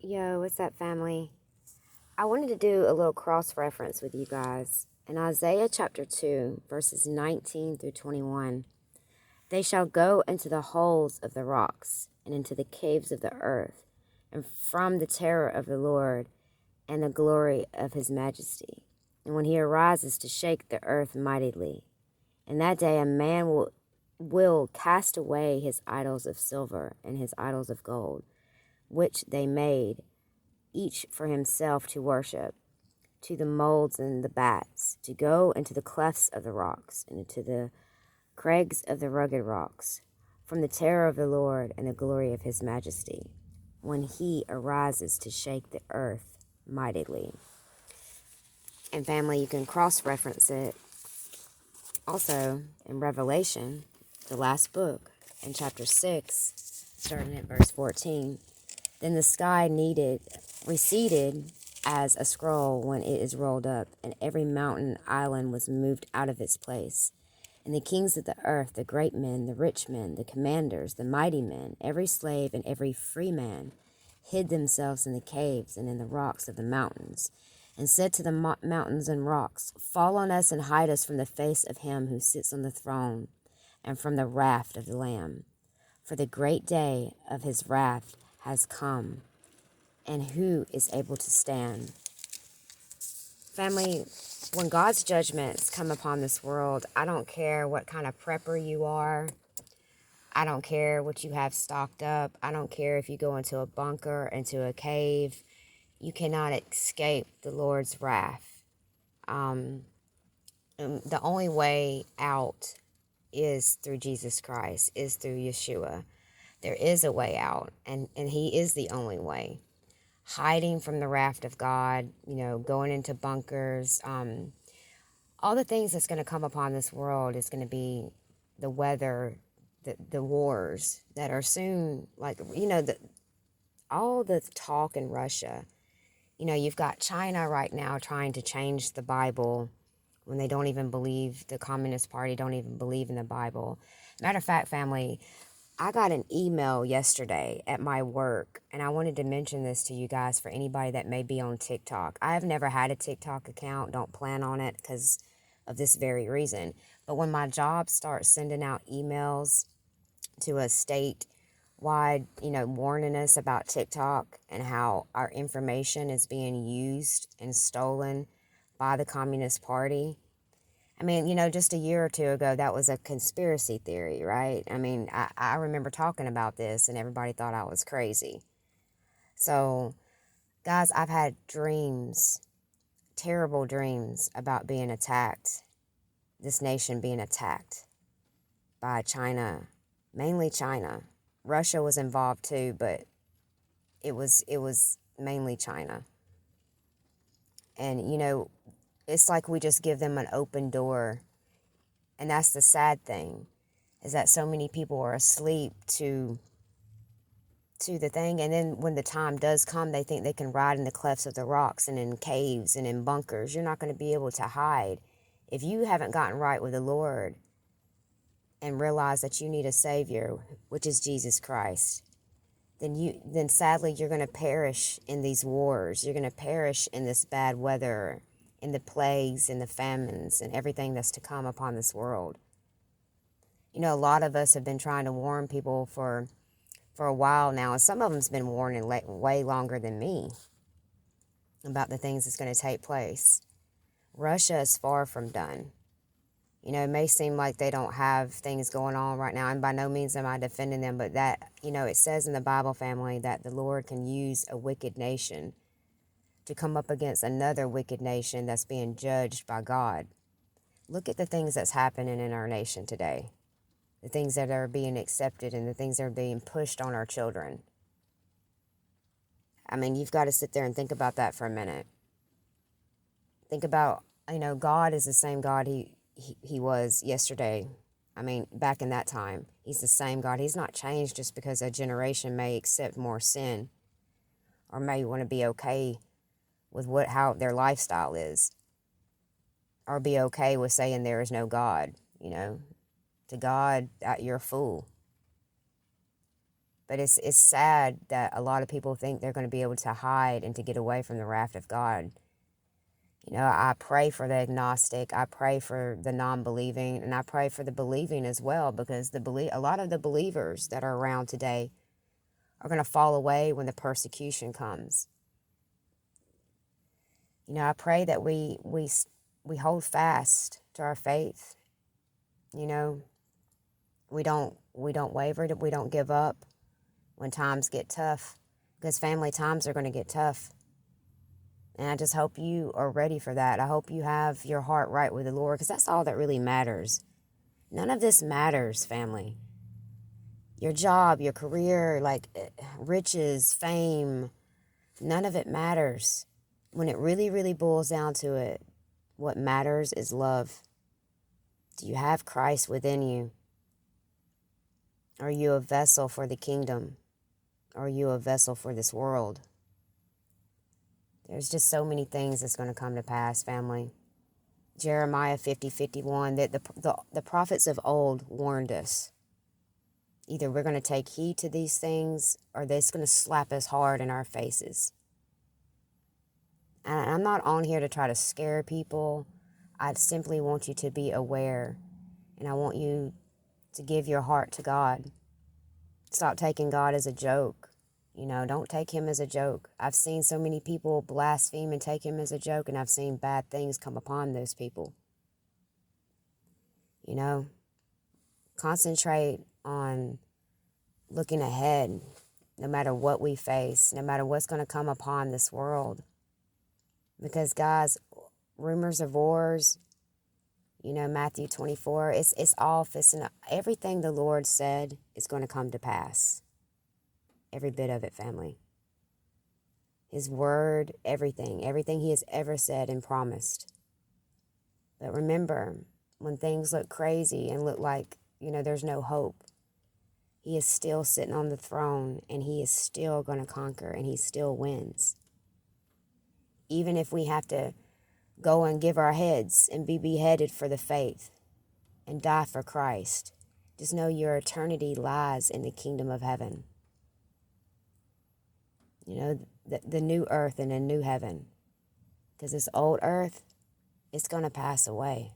Yo, what's up, family? I wanted to do a little cross reference with you guys. In Isaiah chapter 2, verses 19 through 21, they shall go into the holes of the rocks and into the caves of the earth, and from the terror of the Lord and the glory of his majesty. And when he arises to shake the earth mightily, in that day a man will cast away his idols of silver and his idols of gold, which they made each for himself to worship, to the molds and the bats, to go into the clefts of the rocks, and into the crags of the rugged rocks, from the terror of the Lord and the glory of his majesty, when he arises to shake the earth mightily. And family, you can cross-reference it also in Revelation, the last book, in chapter 6, starting at verse 14. Then the sky receded as a scroll when it is rolled up, and every mountain island was moved out of its place. And the kings of the earth, the great men, the rich men, the commanders, the mighty men, every slave and every free man, hid themselves in the caves and in the rocks of the mountains, and said to the mountains and rocks, Fall on us and hide us from the face of him who sits on the throne, and from the wrath of the Lamb. For the great day of his wrath has come, and who is able to stand? Family, when God's judgments come upon this world, I don't care what kind of prepper you are. I don't care what you have stocked up. I don't care if you go into a bunker, into a cave. You cannot escape the Lord's wrath. The only way out is through Jesus Christ, is through Yeshua. There is a way out, and he is the only way. Hiding from the wrath of God, going into bunkers, all the things that's going to come upon this world is going to be the weather, the wars that are soon, all the talk in Russia. You've got China right now trying to change the Bible when they don't even believe, the Communist Party don't even believe in the Bible. Matter of fact, family, I got an email yesterday at my work, and I wanted to mention this to you guys for anybody that may be on TikTok. I have never had a TikTok account, don't plan on it because of this very reason. But when my job starts sending out emails to a state-wide, warning us about TikTok and how our information is being used and stolen by the Communist Party. I mean, just a year or two ago, that was a conspiracy theory, right? I mean, I remember talking about this and everybody thought I was crazy. So, guys, I've had dreams, terrible dreams about being attacked, this nation being attacked by China, mainly China. Russia was involved too, but it was mainly China. And, it's like we just give them an open door. And that's the sad thing, is that so many people are asleep to the thing. And then when the time does come, they think they can ride in the clefts of the rocks and in caves and in bunkers. You're not going to be able to hide. If you haven't gotten right with the Lord and realize that you need a Savior, which is Jesus Christ, then sadly you're going to perish in these wars. You're going to perish in this bad weather, in the plagues and the famines and everything that's to come upon this world. A lot of us have been trying to warn people for a while now, and some of them's been warning way longer than me about the things that's going to take place. Russia is far from done. It may seem like they don't have things going on right now, and by no means am I defending them, but that, it says in the Bible, family, that the Lord can use a wicked nation to come up against another wicked nation that's being judged by God. Look at the things that's happening in our nation today. The things that are being accepted and the things that are being pushed on our children. I mean, you've got to sit there and think about that for a minute. Think about, God is the same God he was yesterday. I mean, back in that time, he's the same God. He's not changed just because a generation may accept more sin or may want to be okay with how their lifestyle is, or be okay with saying there is no God. To God, you're a fool. But it's sad that a lot of people think they're going to be able to hide and to get away from the wrath of God. You know, I pray for the agnostic, I pray for the non-believing, and I pray for the believing as well, because a lot of the believers that are around today are going to fall away when the persecution comes. You know, I pray that we hold fast to our faith. You know, we don't waver, we don't give up when times get tough, because family, times are going to get tough. And I just hope you are ready for that. I hope you have your heart right with the Lord, because that's all that really matters. None of this matters, family. Your job, your career, like riches, fame, none of it matters. When it really, really boils down to it, what matters is love. Do you have Christ within you? Are you a vessel for the kingdom? Are you a vessel for this world? There's just so many things that's going to come to pass, family. Jeremiah 50:51, that the prophets of old warned us. Either we're going to take heed to these things, or they're going to slap us hard in our faces. And I'm not on here to try to scare people. I simply want you to be aware. And I want you to give your heart to God. Stop taking God as a joke. You know, don't take him as a joke. I've seen so many people blaspheme and take him as a joke, and I've seen bad things come upon those people. You know, concentrate on looking ahead, no matter what we face, no matter what's going to come upon this world. Because, guys, rumors of wars, you know, Matthew 24, it's all fisting up. Everything the Lord said is going to come to pass. Every bit of it, family. His word, everything he has ever said and promised. But remember, when things look crazy and look like, you know, there's no hope, he is still sitting on the throne, and he is still going to conquer, and he still wins. Even if we have to go and give our heads and be beheaded for the faith and die for Christ, just know your eternity lies in the kingdom of heaven. You know, the new earth and a new heaven. Because this old earth, it's going to pass away.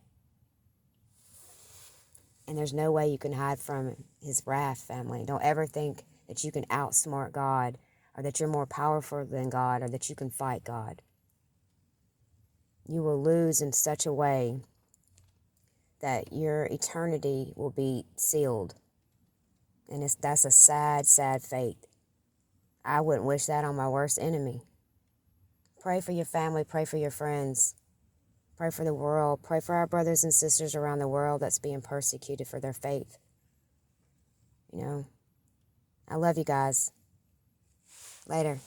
And there's no way you can hide from his wrath, family. Don't ever think that you can outsmart God, or that you're more powerful than God, or that you can fight God. You will lose in such a way that your eternity will be sealed. And that's a sad, sad fate. I wouldn't wish that on my worst enemy. Pray for your family. Pray for your friends. Pray for the world. Pray for our brothers and sisters around the world that's being persecuted for their faith. You know, I love you guys. Later.